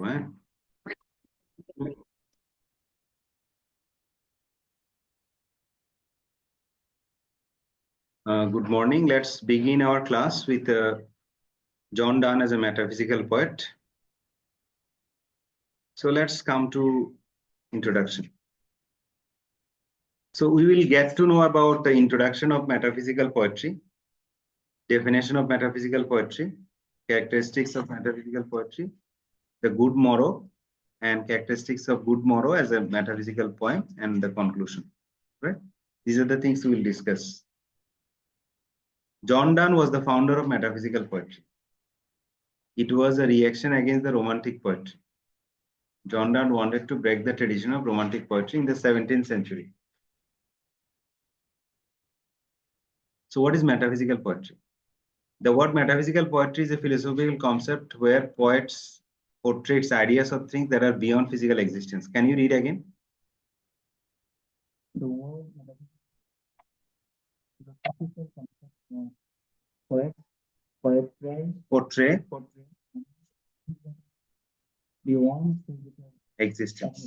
হ্যাঁ। Good morning. Let's begin our class with John Donne as a metaphysical poet. So let's come to introduction. So we will get to know about the introduction of metaphysical poetry, definition of metaphysical poetry, characteristics of metaphysical poetry, the good morrow, and characteristics of good morrow as a metaphysical poem, and the conclusion. Right? These are the things we will discuss. John Donne was the founder of metaphysical poetry. It was a reaction against the romantic poetry. John Donne wanted to break the tradition of romantic poetry in the 17th century. So what is metaphysical poetry? The word metaphysical poetry is a philosophical concept where poets portrays ideas of things that are beyond physical existence. Can you read again? The word metaphysical concept Portray beyond physical existence.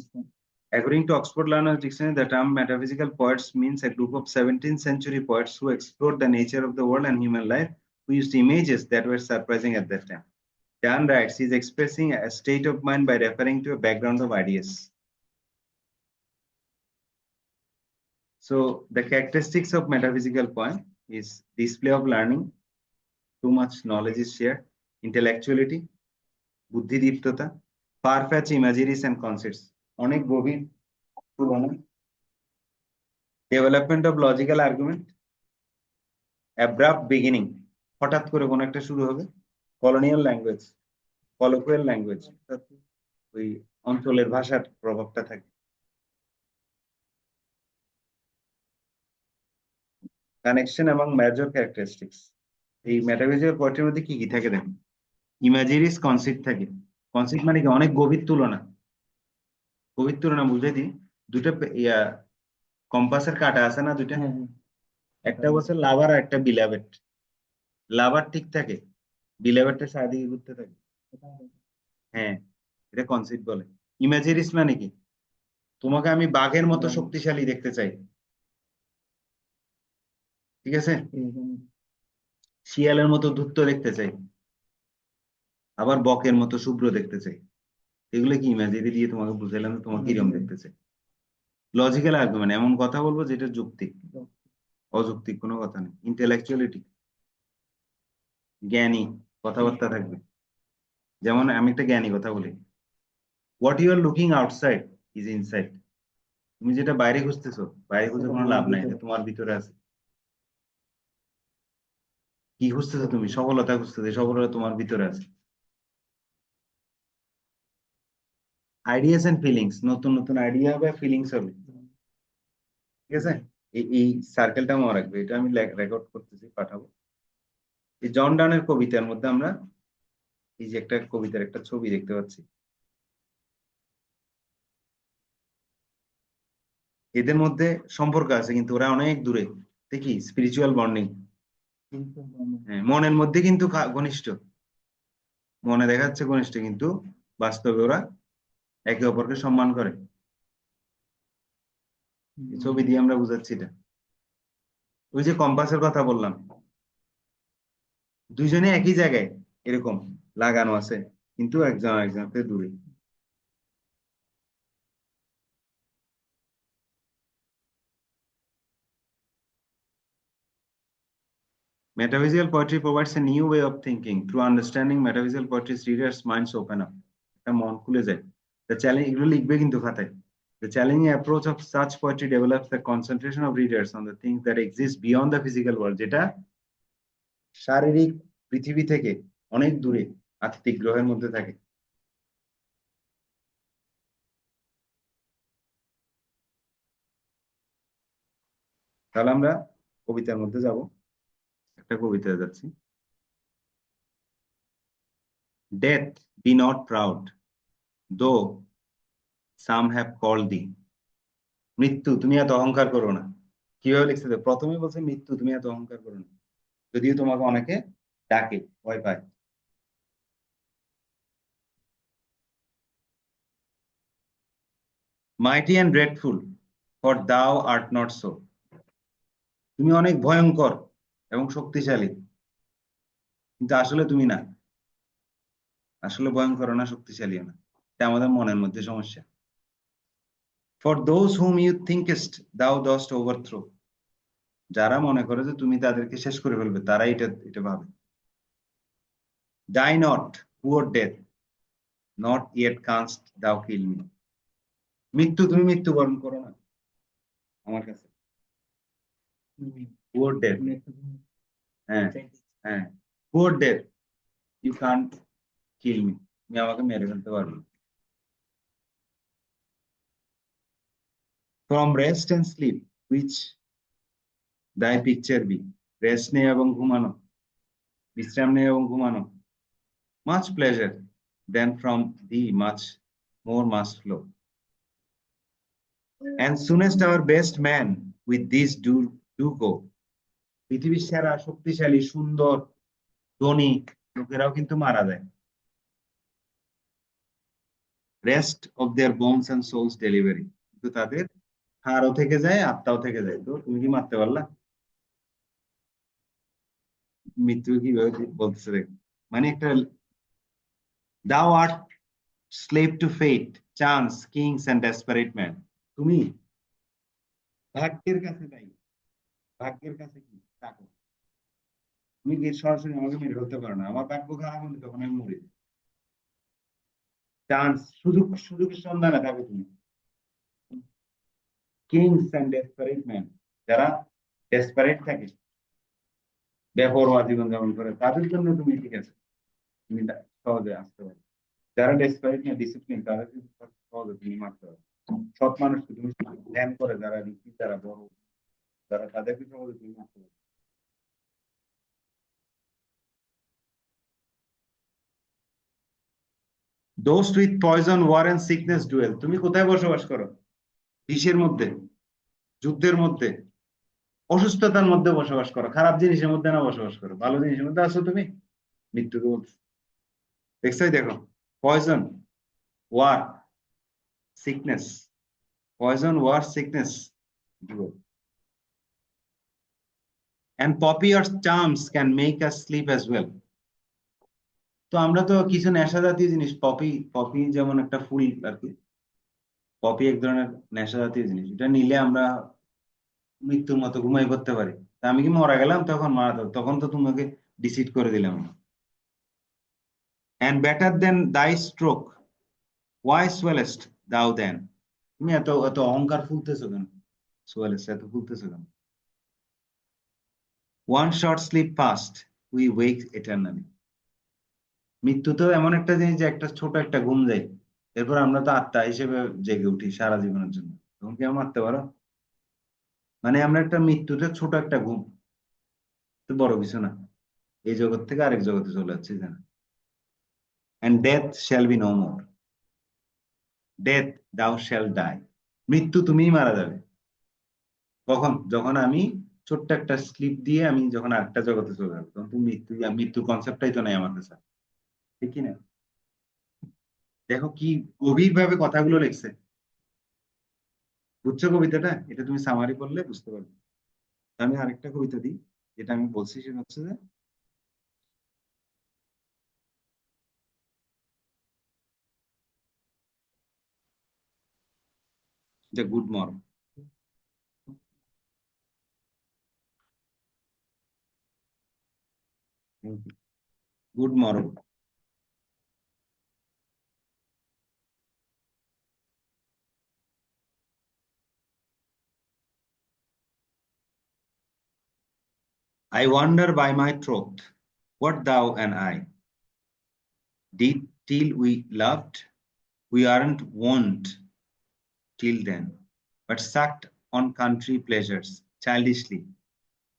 According to Oxford Learner's Dictionary, the term metaphysical poets means a group of 17th century poets who explored the nature of the world and human life, who used images that were surprising at that time. Donne writes he is expressing a state of mind by referring to a background of ideas. So the characteristics of metaphysical poem is display of learning, too much knowledge is shared, intellectuality, বুদ্ধিদীপ্ততা, far-fetched imageries and concepts, অনেক গভীর তুলনা, development of logical argument, abrupt beginning, হঠাৎ করে কোনো একটা শুরু হবে, colonial language, colloquial language, ওই অঞ্চলের ভাষার প্রভাবটা থাকে, কানেকশন এবং মেজর ক্যারেক্টারিস্টিক্স। এই মেটাফিজিক্যাল পোয়েট্রির মধ্যে কি কি থাকে দেখুন, ইমাজিরিস কনসেপ্ট থাকে। কনসেপ্ট মানে কি অনেক গভীর তুলনা। গভীর তুলনা বুঝে দিই, দুটো কম্পাসের কাঁটা আছে না দুইটা, একটা বছর লাভার আর একটা বিলাভেট। লাভার ঠিক থাকে, বিলাভেটটা সারাদিকে ঘুরতে থাকে। হ্যাঁ, এটা কনসেপ্ট বলে। ইমাজিরিস মানে কি, তোমাকে আমি বাঘের মতো শক্তিশালী দেখতে চাই, ঠিক আছে, শিয়ালের মতো ধূর্ত দেখতে চাই, আবার বকের মতো শুভ্র দেখতে চাই। এগুলো কি ইমাজিরি দিয়ে তোমাকে বুঝাইলাম তোমাকে কিরকম দেখতে চাই। লজিক্যাল আর্গুমেন্ট, এমন কথা বলবো যেটা যৌক্তিক, অযৌক্তিক কোনো কথা নেই। ইন্টেলেকচুয়ালিটি, জ্ঞানী কথাবার্তা থাকবে। যেমন আমি একটা জ্ঞানী কথা বলি, what you are looking outside is inside. তুমি যেটা বাইরে খুঁজতেছো, বাইরে খুঁজে কোনো লাভ নাই, তোমার ভিতরে আছে। কি খুঁজতেছো তুমি? সফলতা খুঁজতেছো, সফলতা তোমার ভিতরে আছে। আইডিয়াস এন্ড ফিলিংস, নতুন নতুন আইডিয়া হবে, ফিলিংস হবে, ঠিক আছে। এই সার্কেলটা মনে রাখবে, এটা আমি রেকর্ড করতেছি, পাঠাবো। এই জন ডানের কবিতার মধ্যে আমরা এই যে একটা কবিতার একটা ছবি দেখতে পাচ্ছি, এদের মধ্যে সম্পর্ক আছে কিন্তু ওরা অনেক দূরে। দেখি স্পিরিচুয়াল বন্ডিং, মনের মধ্যে কিন্তু ঘনিষ্ঠ, মনে দেখা যাচ্ছে ঘনিষ্ঠ, কিন্তু বাস্তবে ওরা একে অপরকে সম্মান করে। ছবি দিয়ে আমরা বুঝাচ্ছি এটা। ওই যে কম্পাসের কথা বললাম, দুইজনে একই জায়গায় এরকম লাগানো আছে, কিন্তু একজন একজন থেকে দূরে। Metaphysical poetry provides a new way of thinking. Through understanding metaphysical poetry's readers' minds open up. একটা মন খুলে যায়। The challenge, এগুলো লিখবে কিন্তু খাতায়। The challenging approach of such poetry develops the concentration of readers on the things that exist beyond the physical world, যেটা শারীরিক পৃথিবী থেকে অনেক দূরে আত্মিক গ্রহের মধ্যে থাকে। তাহলে আমরা কবিতার মধ্যে যাব, একটা কবিতা যাচ্ছি। Death, be not proud, though some have called thee. মৃত্যু, তুমি এত অহংকার করো না। কিভাবে লিখছে? প্রথমে বলছে মৃত্যু, তুমি এত অহংকার করো না, যদিও তোমাকে অনেকে ডাকে, ভয় পায়। mighty and dreadful, for thou art not so. তুমি অনেক ভয়ঙ্কর এবং শক্তিশালী, কিন্তু আসলে তুমি না। আসলে ভয়ঙ্কর না, শক্তিশালী না। এটা আমাদের মনের মধ্যে সমস্যা। For those whom you thinkest thou dost overthrow, যারা মনে করে যে তুমি তাদেরকে শেষ করে ফেলবে, তারা এটা ভাবে। Die not, poor death, not yet canst thou kill me. মৃত্যু, তুমি মৃত্যুবরণ করো না আমার কাছে। Poor death, হ্যাঁ হ্যাঁ, poor death, you can't kill me. তুমি আমাকে মেরে ফেলতে পারবে না। From rest and sleep, which thy picture be. Rest নেই এবং ঘুমানো, বিশ্রাম নেই এবং ঘুমানো। Much pleasure, then from thee much more must flow. And soonest our best man with this do go. পৃথিবীর সেরা শক্তিশালী সুন্দর ধনী লোকেরাও কিন্তু মারা যায়। Rest of their bones and souls delivery, কিন্তু তাদের হাড়ও থেকে যায়, আত্মাও থেকে যায়। তো তুমি কি মারতে পারলা? মৃত্যু কিভাবে বলতেছে দেখ, মানে একটা thou art slave to fate, chance, kings and desperate men. তুমি ভাগ্যের কাছে তাই, ভাগ্যের কাছে কি থাকো। তুমি কি সরাসরি আমাকে মেরে ফেলতে পারো না, আমার ভাগ্য খারাপ হলে তখন আমি মরি। চান্স, সুযোগের সন্ধানে থাকো তুমি। কিংস এন্ড ডেসপারেট ম্যান, যারা ডেসপারেট থাকে, বেপরোয়া জীবন যাপন করে, তাদের জন্য তুমি ঠিক আছে, তুমি সহজে আসতে পারো। যারা ডেসপারেট না, ডিসিপ্লিন, তাদের সহজে তুমি মারতে পারো। সৎ মানুষকে তুমি ধ্যান করে, যারা ঋষি, যারা বড়, যারা তাদেরকে সহজে তুমি মারতে পারো। Those with poison, war and sickness dwell. তুমি কোথায় বসবাস করো? বিষের মধ্যে, যুদ্ধের মধ্যে, অসুস্থতার মধ্যে বসবাস করো। খারাপ জিনিসের মধ্যে না বসবাস করো, ভালো জিনিসের মধ্যে আছো তুমি। মৃত্যুকে বলছো, দেখছোই, দেখো, poison, war, sickness, poison, war, sickness, and poppy or charms can make us sleep as well. তো আমরা তো কিছু নেশা জাতীয় জিনিস, পপি, পপি যেমন একটা ফুল আর কি, পপি এক ধরনের নেশা জাতীয় জিনিস, এটা নিলে আমরা মৃত্যুর মতো ঘুমাই পড়তে পারি। তা আমি কি মারা গেলাম তখন? মারা যাবো তখন তো তোমাকে ডিসিট করে দিলাম। And better than thy stroke, why swellest thou then? তুমি এত এত অহংকার ফুলতেছো কেন? সোয়েলেস্ট, এত ফুলতেছো কেন? One short sleep past, we wake eternally. মৃত্যু তো এমন একটা জিনিস যে একটা ছোট একটা ঘুম যায়, এরপর আমরা তো আত্মা হিসেবে জেগে উঠি সারা জীবনের জন্য। তখন কি মারতে পারো? মানে আমরা একটা মৃত্যুতে ছোট একটা ঘুম, তো বড় কিছু না, এই জগৎ থেকে আরেক জগতে চলে যাচ্ছে জানা। And death shall be no more. Death, thou shall die. মৃত্যু তুমিই মারা যাবে। কখন? যখন আমি ছোট্ট একটা স্লিপ দিয়ে আমি যখন আরেকটা জগতে চলে যাবো, তখন তুমি মৃত্যুর কনসেপ্টটাই তো নাই আমার কাছে, ঠিক কি না? দেখো কি গভীর ভাবে কথাগুলো লিখছে, বুঝছো কবিতাটা? এটা তুমি সামারি করলে বুঝতে পারবে। আমি আরেকটা কবিতা দিই, যেটা আমি বলছি, সেটা হচ্ছে যে good morning. Good morning. I wonder by my troth, what thou and I did till we loved, we aren't wont till then, but sucked on country pleasures childishly,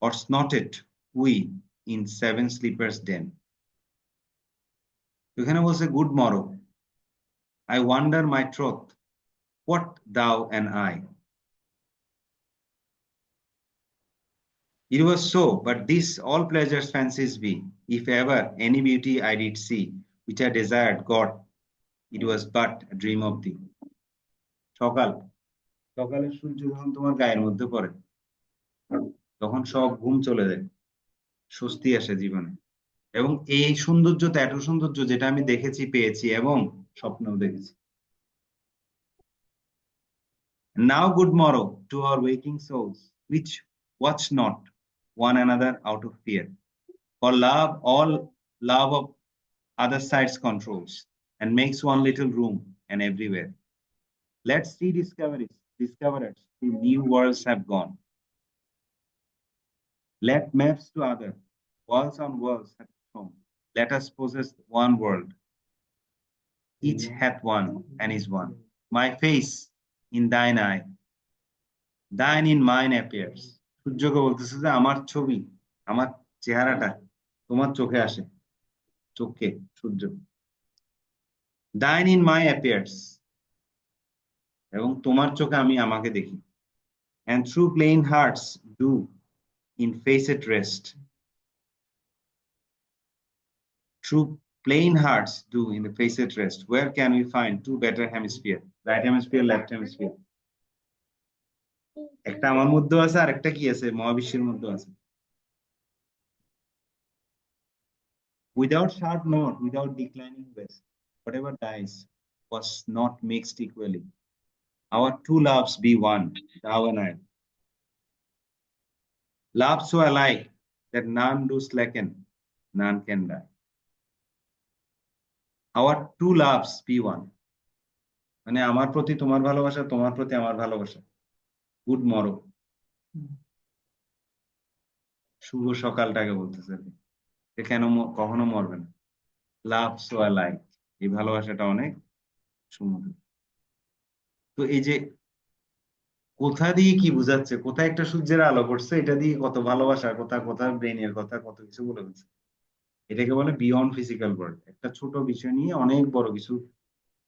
or snorted we in seven sleepers' den. এখানে বলছে good morrow, I wonder my troth, what thou and I. It was so, but this all pleasures fancies be, if ever any beauty I did see, which I desired, God, it was but a dream of thee. সকাল, সকালের সূর্য যখন তোমার গায়ের মধ্যে পড়ে তখন সব ঘুম চলে যায়, স্বস্তি আসে জীবনে। এবং এই সৌন্দর্যটা এত সৌন্দর্য যেটা আমি দেখেছি, পেয়েছি এবং স্বপ্নেও দেখেছি। Now good morrow to our waking souls, which watch not one another out of fear. For love, all love of other sides controls, and makes one little room and everywhere. Let's see discoverers to new worlds have gone. Let maps to other, walls on walls have shown. Let us possess one world, each hath one and is one. My face in thine eye, thine in mine appears. সূর্যকে বলতেছে যে আমার ছবি, আমার চেহারাটা তোমার চোখে আসে, চোখে সূর্য। thine in my appears, এবং তোমার চোখে আমি আমাকে দেখি। and through plain hearts do in facet rest. Through plain hearts do in the facet rest. Where can we find two better hemisphere? Right hemisphere, left hemisphere. একটা আমার মধ্যে আছে আর একটা কি আছে মহাবিশ্বের মধ্যে আছে। Without sharp north, without declining west, whatever dies was not mixed equally. Our two loves be one, thou and I. Love so alike that none do slacken, none can die. Our two loves be one. মানে আমার প্রতি তোমার ভালোবাসা, তোমার প্রতি আমার ভালোবাসা। Good morrow, শুভ সকালটাকে বলতেছে আর কি। সে কেন কখনো মরবে না। লাভ সো অ্যালাইক, এই ভালোবাসাটা অনেক সুমধুর। তো এই যে কোথা দিয়ে কি বুঝাচ্ছে, কোথায় একটা সূর্যের আলো পড়ছে, এটা দিয়ে কত ভালোবাসা, কোথা কোথা ব্রেনের কথা, কত কিছু বলে ফেলছে। এটাকে বলে বিয়ন্ড ফিজিক্যাল ওয়ার্ল্ড। একটা ছোট বিষয় নিয়ে অনেক বড় কিছু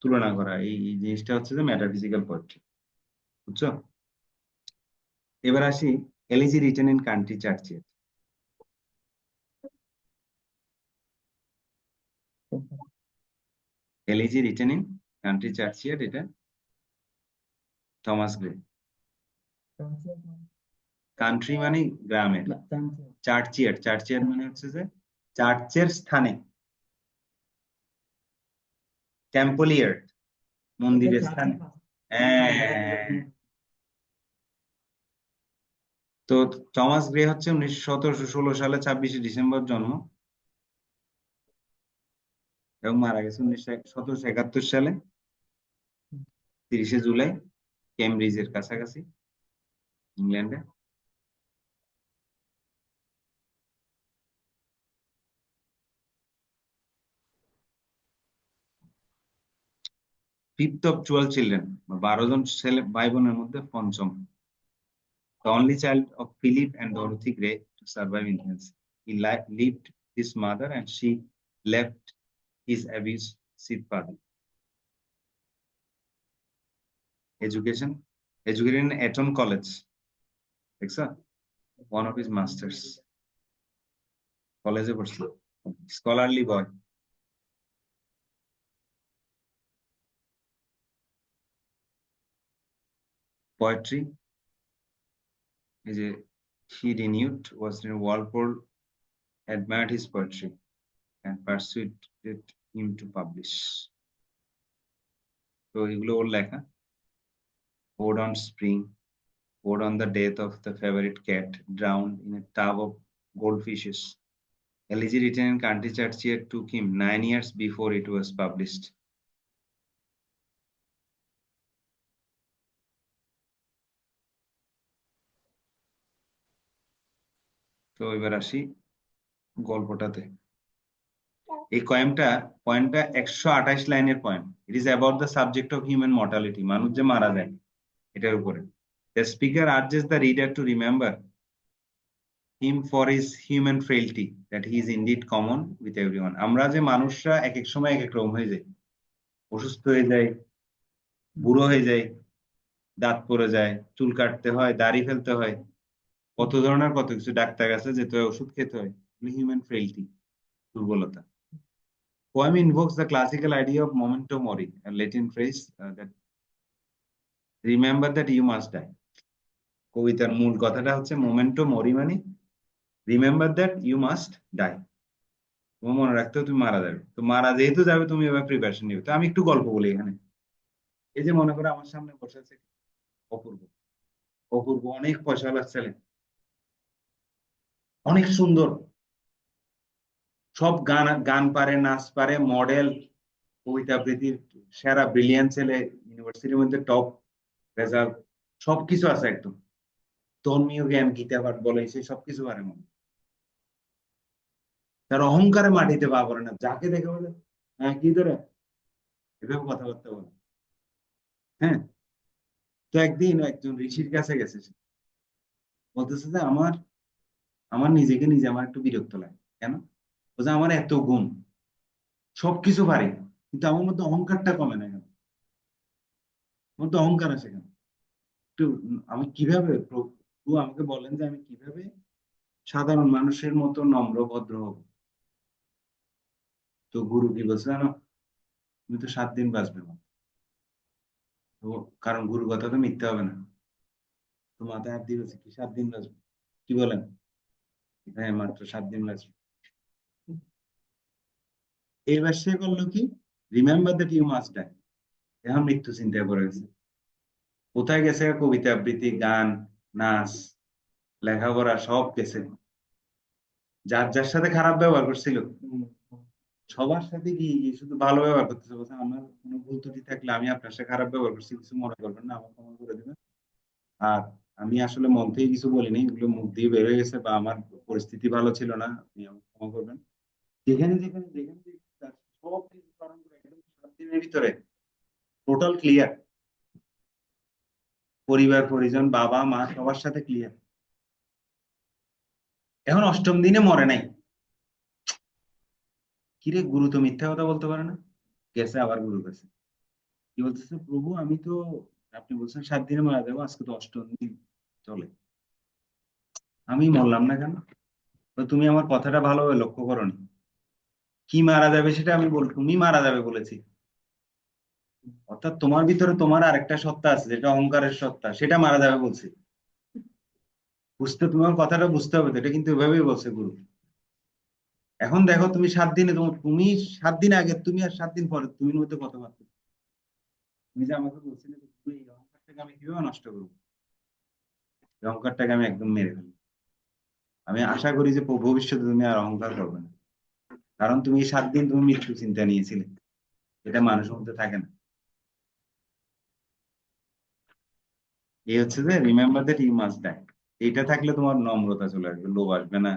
তুলনা করা, এই জিনিসটা হচ্ছে যে মেটাফিজিক্যাল পোয়েট্রি। বুঝছো? এবার আসি, elegy written in country churchyard. Elegy written in country churchyard, এটা থমাস গ্রে। কান্ট্রি মানে গ্রামের, চার্চিয়ার, চার্চিয়ার মানে হচ্ছে যে চার্চের স্থানে, টেম্পলিয়ার মন্দিরের স্থানে। হ্যাঁ, তো থমাস গ্রে হচ্ছে 1716 সালে 26শে ডিসেম্বর জন্ম এবং মারা গেছে 1771 সালে 30শে জুলাই, কেমব্রিজের কাছাকাছি, ইংল্যান্ডে। ফিফথ অফ 12 চিলড্রেন, 12 জন ছেলে ভাই বোনের মধ্যে পঞ্চম। The only child of Philip and Dorothy Gray to survive infancy. He lived his mother and she left his abusive father. Education, educated in Eton College, one of his masters. College পড়ছিল, scholarly boy. Poetry, he renewed was Walpole admired his poetry and persuaded him to publish. তো এগুলো ওর লেখা। Ode on Spring, Ode on the death of the favorite cat drowned in a tub of goldfishes. Elegy written in Country Churchill took him 9 years before it was published. তো এবার আসি গল্পটাতে। এই পয়েন্টটা 128 লাইনের point. It is about the subject of human mortality, মানুষ যে মারা যায় এটার উপরে। The speaker urges the reader to remember him for his human frailty, that he is indeed common with everyone. আমরা যে মানুষরা এক এক সময় এক এক রকম হয়ে যাই, অসুস্থ হয়ে যায়, বুড়ো হয়ে যায়, দাঁত পড়ে যায়, চুল কাটতে হয়, দাড়ি ফেলতে হয়, কত ধরনের কত কিছু, ডাক্তার কাছে যেতে হয়, ওষুধ খেতে হয়, হিউম্যান ফ্রেইলটি, দুর্বলতা। Poem invokes the classical idea of memento mori, a Latin phrase that remember that you must die. কবিতার মূল কথাটা হচ্ছে মোমেন্টো মরি, মানে remember that you must die. তোমার মনে রাখতে হবে তুমি মারা যাবে, তো মারা যেহেতু যাবে তুমি এবার প্রিপারেশন নিবে। তো আমি একটু গল্প বলি এখানে। এই যে মনে করো আমার সামনে বসে আছে অপূর্ব। অপূর্ব অনেক পয়সাওয়ালা ছেলে, অনেক সুন্দর, সব গান গান পারে, নাচ পারে, মডেল, কবিতা আবৃত্তির সেরা ব্রিলিয়ান্ট ছেলে, ইউনিভার্সিটির মধ্যে টপ রেজাল্ট, সবকিছু আছে একদম। ধর্মীয় জ্ঞান, গীতা পাঠ বলে, সে সবকিছু পারে মনে। তার অহংকারে মাটিতে পা পড়ে না, যাকে দেখে বলে হ্যাঁ কি ধরে, এভাবে কথাবার্তা বলে। হ্যাঁ, তো একদিন একজন ঋষির কাছে গেছে সে। বলতেছে যে আমার আমার নিজেকে নিজে আমার একটু বিরক্ত লাগে। কেন? বলছে আমার এত গুণ, সবকিছু পারি, কিন্তু আমার মধ্যে অহংকারটা কমে না কেন? আমার মধ্যে অহংকার আছে কেন? একটু আমি কিভাবে প্রভু আমাকে বলেন যে আমি কিভাবে সাধারণ মানুষের মতো নম্র ভদ্র হব। তো গুরু কি বলছে জানো? তুমি তো 7 দিন বাঁচবে না। তো কারণ গুরু কথা তো মিথ্যা হবে না। তো মাথায় হাত দিয়ে বলছে কি 7 দিন বাঁচবে? কি বলেন? হ্যাঁ, মাত্র 7 দিন বাঁচবে। এইবার সে করলো কি, remember that you must die. এখন মৃত্যু চিন্তায় পড়ে গেছে। কোথায় গেছে? কবিতা আবৃত্তি, গান, নাচ, লেখাপড়া সব গেছে। যার যার সাথে খারাপ ব্যবহার করছিল সবার সাথে গিয়ে গিয়ে শুধু ভালো ব্যবহার করতেছে। বলছে আমার কোনো ভুল ত্রুটি থাকলে আমি আপনার সাথে খারাপ ব্যবহার করছি, কিছু মনে করবেন না, আমার ক্ষমা করে দেবেন। আর আমি আসলে মন থেকে কিছু বলিনি, এগুলো মুখ দিয়ে বের হয়ে গেছে, বা আমার পরিস্থিতি ভালো ছিল না, আপনি আমাকে ক্ষমা করবেন। যেখানে যেখানে যেখানে তার সব কিছু পালন করে একদম 7 দিনের ভিতরে টোটাল ক্লিয়ার। পরিবার পরিজন, বাবা মা সবার সাথে ক্লিয়ার। এখন 8ম দিনে মরে নাই। কিরে, গুরু তো মিথ্যা কথা বলতে পারে না। গেছে আবার গুরুর কাছে, কি বলতেছে, প্রভু আমি তো, আপনি বলছেন 7 দিনে মারা যাবো, আজকে তো 8ম দিন চলে, আমি মরলাম না কেন? তো তুমি আমার কথাটা ভালোভাবে লক্ষ্য করোনি। কি মারা যাবে সেটা আমি তুমি মারা যাবে বলেছি। অর্থাৎ তোমার ভিতরে তোমার আরেকটা সত্তা আছে, যেটা অহংকারের সত্তা, সেটা মারা যাবে বলছি। তোমার কথাটা বুঝতে হবে তো, এটা কিন্তু এভাবেই বলছে গুরু। এখন দেখো তুমি 7 দিনে তুমি 7 দিন আগে তুমি আর 7 দিন পরে তুমি মধ্যে কথা পারছো। তুমি যে আমাকে বলছিলে যে, তুমি এই অহংকারটাকে আমি কিভাবে নষ্ট করবো, এই অহংকারটাকে আমি একদম মেরে ফেলবো। আমি আশা করি যে ভবিষ্যতে তুমি আর অহংকার করবে না, কারণ তুমি এই 7 দিন তুমি মৃত্যু চিন্তা নিয়েছিলে, এটা মানুষের মধ্যে থাকে না। এই হচ্ছে যে remember that you must die. এইটা থাকলে তোমার নম্রতা চলে আসবে, লোভ আসবে না,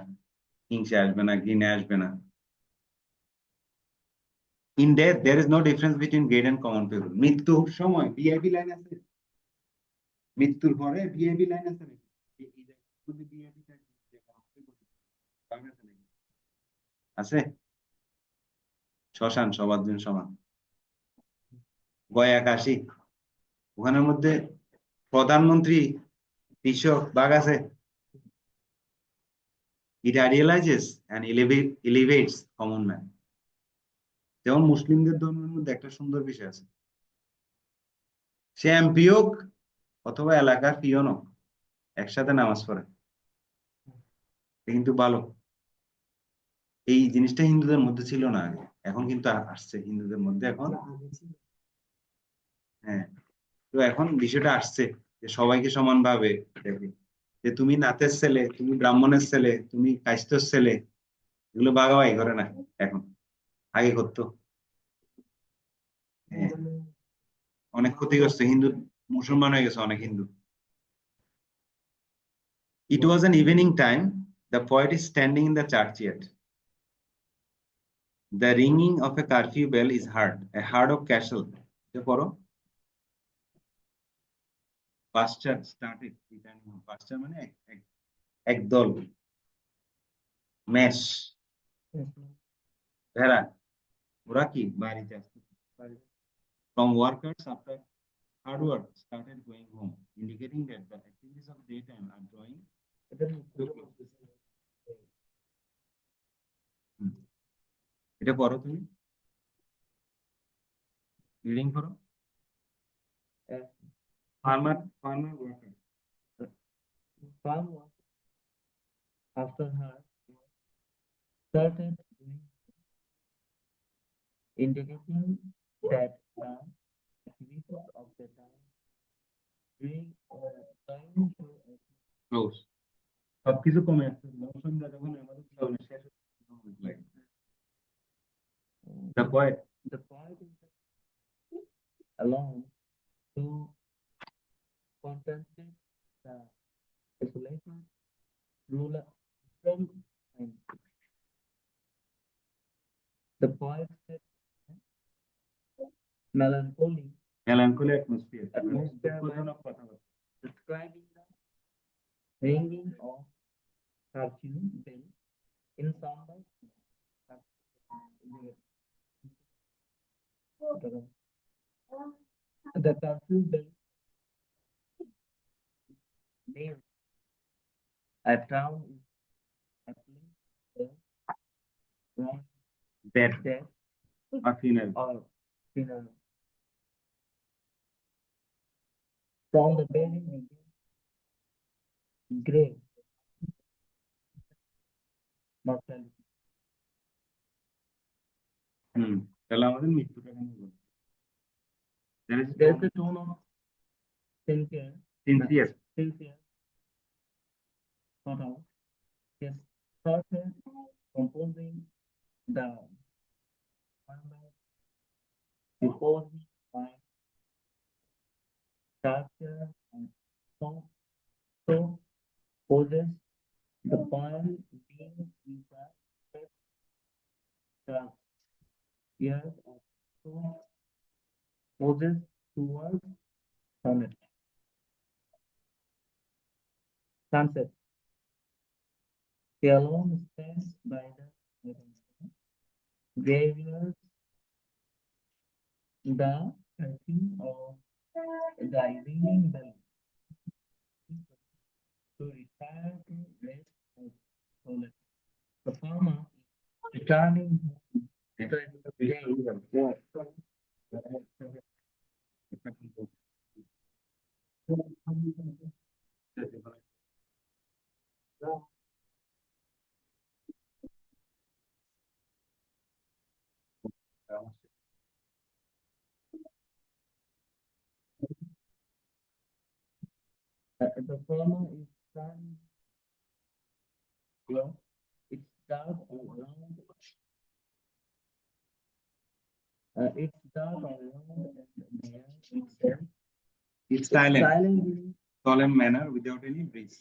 হিংসা আসবে না, ঘৃণা আসবে না। In death there is no difference between great and common people. মৃত্যুর সময় ভিআইপি লাইন আছে, মৃত্যুর পরে ভিআইপি লাইন আছে নাকি? এই জায়গায় যদি ভিআইপি থাকে, যে common people, কার কাছে নেই? আছে? শ্মশান সবার জন্য সমান, গয়া কাশী, ওখানের মধ্যে প্রধানমন্ত্রী, কৃষক, বাঘ আছে। It idealizes and elevates common man. যেমন মুসলিমদের ধর্মের মধ্যে একটা সুন্দর বিষয় আছে, সে এমপি হোক অথবা এলাকার পিয়ন হোক, একসাথে নামাজ পড়ে, সে কিন্তু ভালো। এই জিনিসটা হিন্দুদের মধ্যে ছিল না আগে, এখন কিন্তু আসছে হিন্দুদের মধ্যে এখন। হ্যাঁ, তো এখন বিষয়টা আসছে যে সবাইকে সমান ভাবে দেখে, যে তুমি নাথের ছেলে, তুমি ব্রাহ্মণের ছেলে, তুমি কায়স্থর ছেলে, এগুলো ভাগাভাগি করে না এখন, আগে করতো। হ্যাঁ, অনেক ক্ষতিগ্রস্ত হিন্দু, মুসলমান হয়ে গেছে অনেক Hindu. It was an evening time. The poet is standing in the churchyard. The ringing of a curfew bell is heard. A herd of cattle. এটা পড়ো। Pasture started returning home. Pasture মানে একদল, মেষ, ভেড়া, ওরা কি বাড়িতে আসতেছে। From workers after hard work started going home, indicating that the activities of daytime are drawing to close. হুম, এটা পড়ো তুমি, রিডিং করো। farmer worker. farm worker after her started doing indicating that the activities of the town during time to Close. সবকিছু কমে আসছে মৌসুমটা যখন আমাদের চলে শেষ লাগে the poet the point is alone to compensate the isolation ruler from time. The poet said melancholy atmosphere দুঃখজনক কথাবার্তা describing the ringing of curfew bell in somber the curfew bell named a town is happening from death death or funeral or funeral. From the very grave mortality. তাহলে আমাদের মৃত্যুটা কেন বলছে There's a tone of sincere thought out. His thoughts composing the composing by structure and so poses the point being in the years of so poses towards summit. Sunset. He alone stands by the graveyard, the curtain of the ringing bell to retire to rest of solid. The farmer returning the farmer is turning. Well, it's dark all around. It's dark all around and the air itself it's silent silently solemn manner without any breeze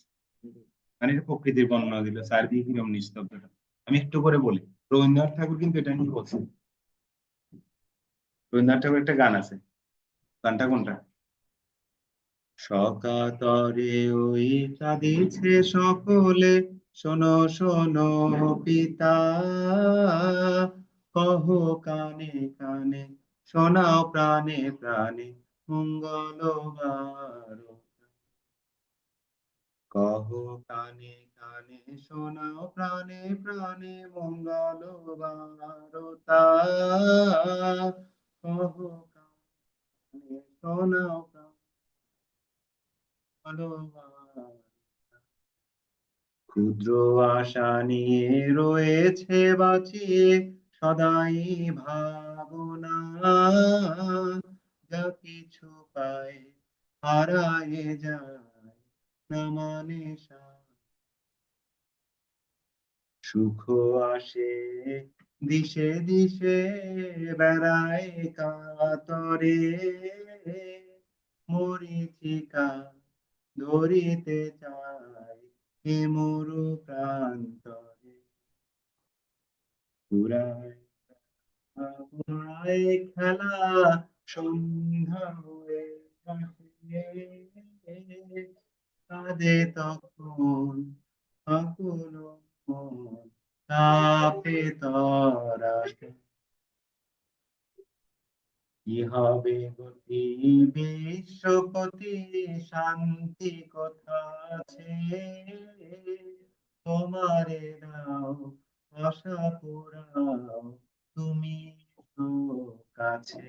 মানে এটা প্রকৃতির বর্ণনা দিল চারদিকে কিরকম নিস্তব্ধতা আমি একটু করে বলি রবীন্দ্রনাথ ঠাকুর কিন্তু এটা নিয়ে বলছেন রবীন্দ্রনাথ ঠাকুর একটা গান আছে গানটা কোনটা সকাতরে ওই কাঁদিছে সকলে শোনো শোনো পিতা কহ কানে কানে শোনাও প্রাণে প্রাণে মঙ্গল বারতা কহ কানে কানে শোনাও প্রাণে প্রাণে মঙ্গল বারতা কহ কানে শোনাও ক্ষুদ্র আশা নিয়ে রয়েছে বাঁচিয়ে সদাই ভাবনা যা কিছু পায় হারায়ে যায় না মানে সুখ আসে দিশে দিশে বেড়ায় কাতরে মরীচিকা ধরিতে চাই এ মরু প্রান্তরে পুরায় পুরায় খেলা সন্ধ্যা হয়ে আসে কাঁদে তখন আকুল মন তাপে তরাসে কি হবে গতি বিশ্বপতি শান্তি কথা আছে তোমারে দাও আশা পুরাও তুমি তো কাছে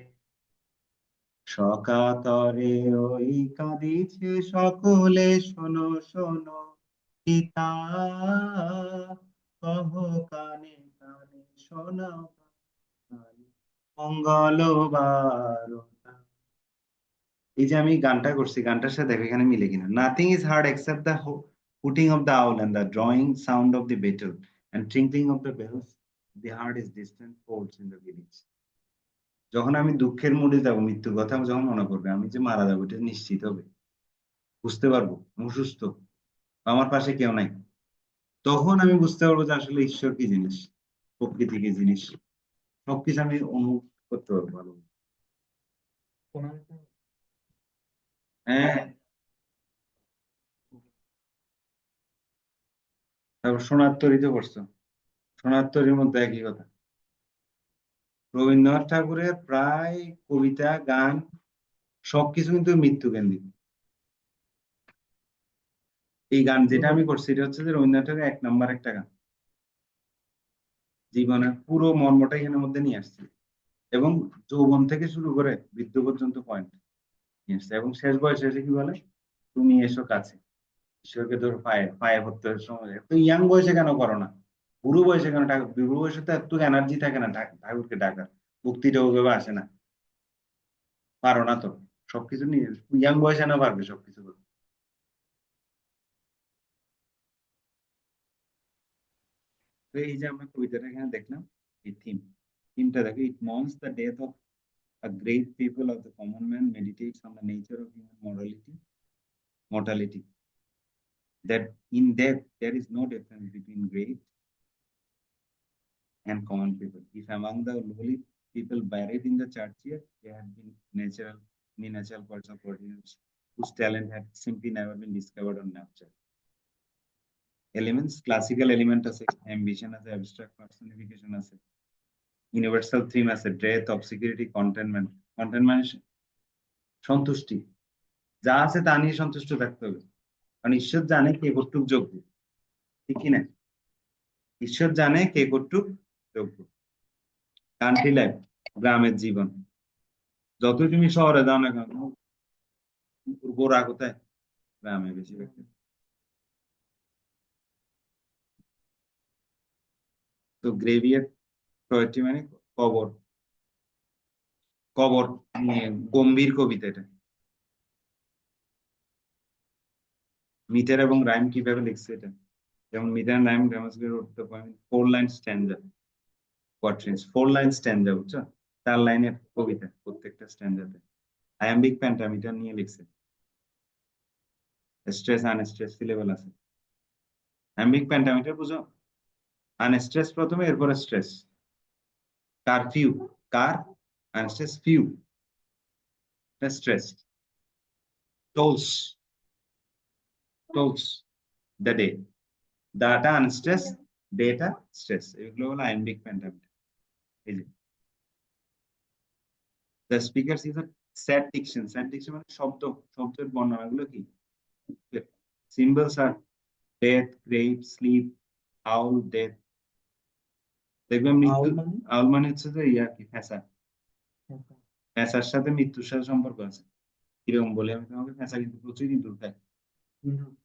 সকাতরে ওই কাঁদিছে সকলে, শোনো শোনো পিতা, কহ কানে কানে শোনাও কানে, মঙ্গল বারতা। এই যে আমি গানটা করছি, গানটার সাথে দেখো এখানে মিলে কিনা। Nothing is hard except the hooting of the owl and the drawing sound of the battle and tinkling of the bells. The heart is distant folds in the village. যখন আমি দুঃখের মুডে যাবো, মৃত্যুর কথা যখন মনে পড়বে, আমি যে মারা যাবো এটা নিশ্চিত হবে, বুঝতে পারবো আমি অসুস্থ, আমার পাশে কেউ নাই, তখন আমি বুঝতে পারবো যে আসলে ঈশ্বর কি জিনিস, প্রকৃতি কি জিনিস, সবকিছু আমি অনুভব করতে পারবো ভালো। হ্যাঁ, তারপর সোনার তরীতে পড়ছো, সোনার তরীর মধ্যে একই কথা। রবীন্দ্রনাথ ঠাকুরের প্রায় কবিতা, গান সবকিছু কিন্তু মৃত্যু কেন্দ্রিক। এই গান যেটা আমি করছি এটা হচ্ছে যে রবীন্দ্রনাথ ঠাকুরের 1 নম্বর একটা গান, জীবনের পুরো মর্মটা এখানের মধ্যে নিয়ে আসছে, এবং যৌবন থেকে শুরু করে বৃদ্ধ পর্যন্ত পয়েন্ট নিয়ে আসছে। এবং শেষ বয়সে এসে কি বলে, তুমি এসো কাছে, ঈশ্বরকে ধরো পায়ে পায়ে পড়তে সময়, তো ইয়াং বয়সে কেন করো না, বুড়ো বয়সে কেন? ঠাকুর বুড়ো বয়সে তো এত এনার্জি থাকে না ঠাকুরকে ডাকার, ভক্তিটা ওইভাবে আসে না, পারো না তো সবকিছু নিয়ে, ইয়াং বয়সে না পারবে সবকিছু করতে। তো এই যে আমরা কবিতাটা এখানে দেখলাম, এই থিমটা দেখো, it mourns the death of a great people of the common man, meditates on the nature of human mortality, that in death there is no difference between great and common people. If among the lowly people buried in the churchyard, they had been natural parts of ordinance whose talent had simply never been discovered or nurtured. Elements, classical element আছে, ambition আছে, abstract personification আছে, universal theme আছে, death, obscurity, contentment. Contentment সন্তুষ্টি, যা আছে তা নিয়ে সন্তুষ্ট থাকতে হবে, কারণ ঈশ্বর জানে কে কতটুক যোগ্য, ঠিক কিনা? ঈশ্বর জানে কে কতটুক যোগ্য। কান্ট্রি লাইফ, গ্রামের জীবন, যতই তুমি শহরে যাও না কেন, গোড়া কোথায়? গ্রামে বেশিরভাগ। তো গ্রেভিয়ার পোয়েট্রি মানে কবর, কবর নিয়ে গম্ভীর কবিতা এটা। মিটার এবং রাইম কিভাবে লিখছে এটা, যেমন মিটার রাইম গ্রামার উঠতে পারেন 4 লাইন স্ট্যান্ডা, কোয়াট্রেন্স, 4 লাইন স্ট্যান্ডা, বুঝছো? 4 লাইনের কবিতা প্রত্যেকটা স্ট্যান্ডাতে। আয়াম্বিক পেন্টামিটার নিয়ে লিখছে, স্ট্রেস আনস্ট্রেস সিলেবল আছে। আয়াম্বিক পেন্টামিটার বুঝো, আনস্ট্রেস প্রথমে, এরপরে stress. Curfew, cur unstress, few stress. Tolls, tolls the day, দাটা আনস্ট্রেস, ডেটা স্ট্রেস, এগুলো হলো আয়াম্বিক পেন্টামিটার। এই যে the speaker is a sad diction, sad diction মানে শব্দ, শব্দের বর্ণনাগুলো কি, সিম্বলস আর death, grave, sleep, owl, death. দেখবেন মৃত্যু, আউল মানে? আউল মানে হচ্ছে যে ইয়া কি, ফ্যাঁসা, ফ্যাঁসার সাথে মৃত্যুর সাথে সম্পর্ক আছে। কিরকম বলে আমি তোমাকে, ফ্যাঁসা কিন্তু প্রচুর ইঁদুর খায়।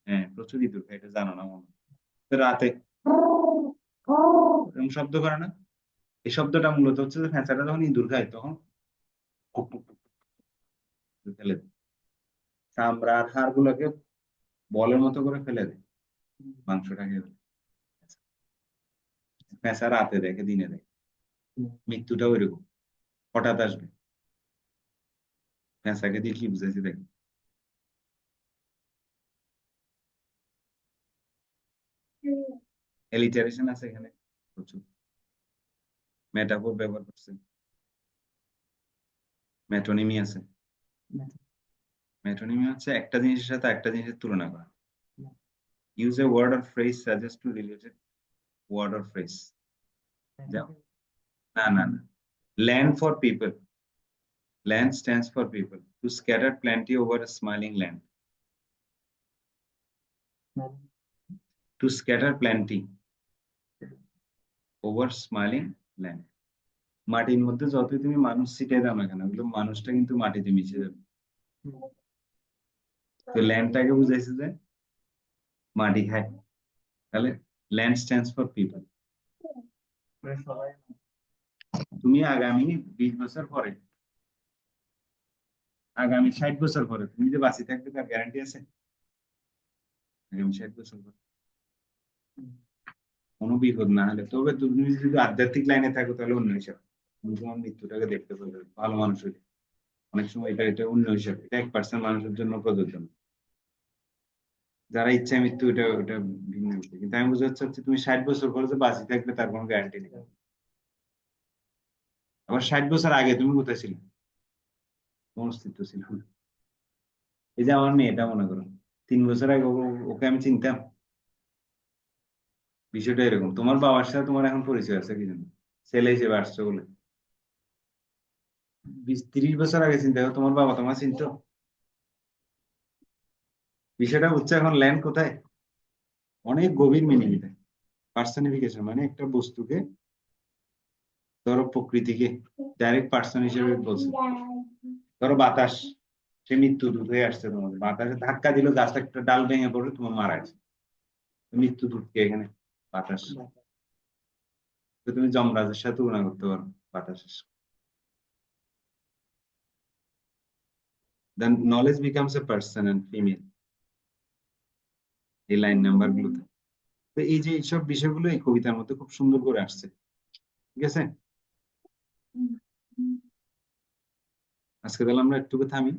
হ্যাঁ, প্রচুর ইঁদুর খায়, এটা জানো না মনে হয়। তো রাতে এরকম শব্দ করে না, এই শব্দটা মূলত হচ্ছে যে ফ্যাঁসাটা যখন ইঁদুর খায় তখন টুক টুক টুক করে ফেলে দেয়, চামড়ার হাড় গুলোকে বলের মতো করে ফেলে দেয়, মাংসটাকে। ফ্যাঁসা রাতে দেখে, দিনে দেখে। মৃত্যুটা ওইরকম, হঠাৎ আসবে। ফ্যাঁসাকে দিয়ে কি বুঝাইছি দেখেন। এলিটারেশন আছে এখানে প্রচুর, মেটাফোর ব্যবহার করছে, মেটোনিমি আছে। মেটোনিমি হচ্ছে একটা জিনিসের সাথে একটা জিনিসের তুলনা করা। Use a word or phrase suggest to related word or phrase. না না না, land for people, land stands for people, to scatter plenty over a smiling land, to scatter plenty over smiling land. মাটির মধ্যে যতই তুমি মানুষ ছিটাই দাও না কেন ওগুলো মানুষটা কিন্তু মাটিতে মিশে যাবে। তো ল্যান্ডটাকে বুঝাইছে যে মাটি খায়, তাহলে ল্যান্ড স্ট্যান্ডস ফর পিপল। মানে সবাই তুমি আগামী 20 বছর পরে, আগামী 60 বছর পরে তুমি যে বাঁচি থাকবে তার গ্যারান্টি আছে? আগামী 60 বছর পরে কোনো বিপদ না হলে, তবে তুমি যদি আধ্যাত্মিক লাইনে থাকো তাহলে অন্য হিসাব। তুমি তোমার মৃত্যুটাকে দেখতে পারবে ভালো মানুষ হলে। অনেক সময় এটা অন্য হিসাব, এটা 1% মানুষের জন্য প্রযোজ্য না। যারা ইচ্ছা মৃত্যু, ওটা ভিন্ন বিষয়। কিন্তু আমি বুঝতে চাচ্ছি তুমি 60 বছর পরে যে বাঁচি থাকবে তার কোনো গ্যারান্টি নেই। আবার 60 বছর আগে তুমি কোথায় ছিলে? তোমার অস্তিত্ব ছিল না। এই যে আমার মেয়েটা মনে করো, 3 বছর আগে ওকে আমি চিনতাম? বিষয়টা এরকম, তোমার বাবার সাথে তোমার এখন পরিচয় আছে কি জানো, ছেলে হিসেবে আসছো বলে। 20-30 বছর আগে চিন্তা করো, তোমার বাবা তোমার চিনতো? বিষয়টা হচ্ছে এখন ল্যান্ড কোথায়, অনেক গভীর মিনিং এটা। পার্সনিফিকেশন মানে একটা বস্তুকে, ধরো প্রকৃতিকে ডাইরেক্ট পার্সন হিসেবে বলছে। ধরো বাতাস, সে মৃত্যু দূত হয়ে আসছে তোমাদের, বাতাসে ধাক্কা দিল, গাছ একটা ডাল ভেঙে পড়লো, তোমার মারা গেছে। মৃত্যু দূত কে এখানে? বাতাস। তো তুমি যমরাজের সাথে তুলনা করতে পারো বাতাসের। Then knowledge becomes a person and female, এই লাইন নাম্বার গুলোতে। তো এই যে এইসব বিষয়গুলো এই কবিতার মধ্যে খুব সুন্দর করে আসছে। ঠিক আছে, আজকে তাহলে আমরা একটু থামি।